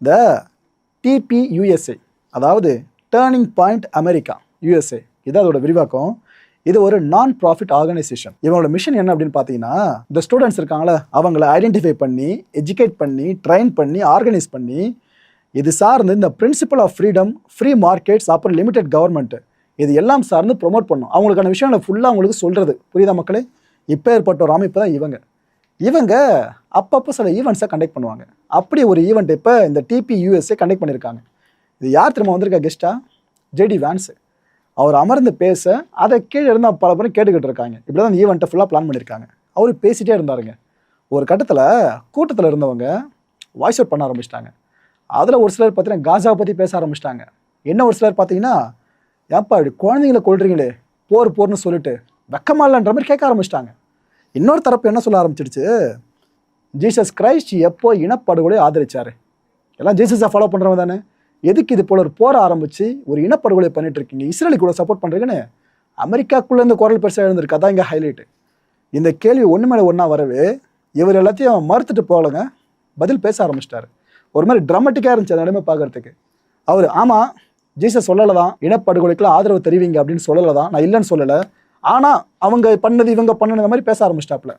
இந்த டிபியூஎஸ்ஏ, அதாவது turning point America USA, இது அதோட விரிவாக்கம். இது ஒரு நான் ப்ராஃபிட் ஆர்கனைசேஷன். இவங்களோட மிஷன் என்ன அப்படின்னு பார்த்தீங்கன்னா, இந்த ஸ்டூடெண்ட்ஸ் இருக்காங்களே அவங்கள ஐடென்டிஃபை பண்ணி, எஜுகேட் பண்ணி, ட்ரைன் பண்ணி, ஆர்கனைஸ் பண்ணி, இது சார்ந்து இந்த principle of freedom, free markets, அப்புறம் லிமிடெட் கவர்மெண்ட், இது எல்லாம் சார்ந்து ப்ரொமோட் பண்ணும். அவங்களுக்கான விஷயங்களை ஃபுல்லாக அவங்களுக்கு சொல்கிறது. புரியுதா மக்களே? இப்போ ஏற்பட்ட ஒரு அமைப்பு தான் இவங்க அப்பப்போ சில ஈவெண்ட்ஸை கண்டக்ட் பண்ணுவாங்க. அப்படி ஒரு ஈவெண்ட் இப்போ இந்த டிபியூஎஸ்ஏ கண்டக்ட் பண்ணியிருக்காங்க. இது யார் திரும்ப வந்திருக்கா கெஸ்ட்டா? ஜேடி வான்ஸ். அவர் அமர்ந்து பேச அதை கீழே இருந்து பல பேரும் கேட்டுக்கிட்டு இருக்காங்க. இப்படி தான் இந்த ஈவெண்ட்டை ஃபுல்லாக பிளான் பண்ணியிருக்காங்க. அவர் பேசிகிட்டே இருந்தாருங்க. ஒரு கட்டத்தில் கூட்டத்தில் இருந்தவங்க வாய்ஸ் அவுட் பண்ண ஆரம்பிச்சிட்டாங்க. அதில் ஒரு சிலர் பார்த்தீங்கன்னா காசாவை பற்றி பேச ஆரம்பிச்சிட்டாங்க. என்ன ஒரு சிலர் பார்த்தீங்கன்னா, ஏப்பா இப்படி குழந்தைங்களை கொள்றீங்களே, போர்னு சொல்லிட்டு வெக்கமா இல்லைன்ற மாதிரி கேட்க ஆரம்பிச்சிட்டாங்க. இன்னொரு தரப்பு என்ன சொல்ல ஆரம்பிச்சிடுச்சு, ஜீசஸ் கிரைஸ்ட் எப்போ இனப்படுகொலை ஆதரிச்சாரு? எல்லாம் ஜீசஸை ஃபாலோ பண்ணுறவங்க தானே, எதுக்கு இது போல ஒரு போரை ஆரம்பிச்சு ஒரு இனப்படுகொலை பண்ணிட்டு இருக்கீங்க, இஸ்ரேலி கூட சப்போர்ட் பண்ணுறீங்கன்னு அமெரிக்காக்குள்ளே இந்த குரல் பெருசாக எழுந்திருக்கு. அதான் இங்கே ஹைலைட்டு. இந்த கேள்வி ஒன்று மேலே ஒன்றா வரவே இவர் எல்லாத்தையும் மறுத்துட்டு போகலங்க, பதில் பேச ஆரம்பிச்சிட்டாரு. ஒரு மாதிரி ட்ராமட்டிக்காக இருந்துச்சு அந்த நிலைமை பார்க்கறதுக்கு. அவர் ஆமாம் ஜீசஸ் சொல்லலை தான் இனப்படுகொலைக்குலாம் ஆதரவு தெரிவிங்க அப்படின்னு சொல்லலை தான், நான் இல்லைன்னு சொல்லலை, ஆனால் அவங்க பண்ணது இவங்க பண்ணது மாதிரி பேச ஆரம்பிச்சிட்டாப்புல.